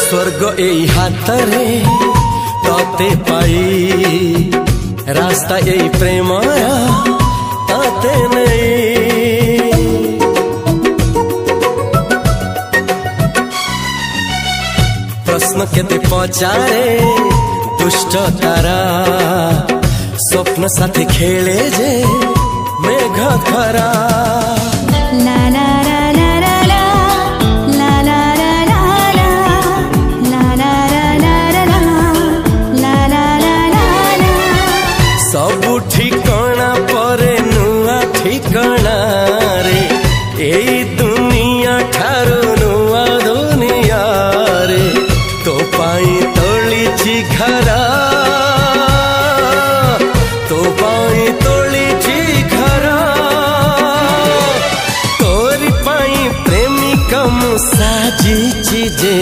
स्वर्ग एई हातरे तते पाई रास्ता एई प्रेमया तते नहीं। प्रश्न केते पचारे दुष्ट तारा स्वप्न साथी खेले जे मेघ खरा। ला ला ला ला ला ला ला ला ला ला ला ला ला ला। सबु ठिकाना परे नुआ ठिकाना रे एई दुनिया ठारू नुआ दुनिया रे। तो पाई तोलिछि घरा तो पाई तोलिछि घरा तोरी पाई प्रेमिका मु साजिछि जे।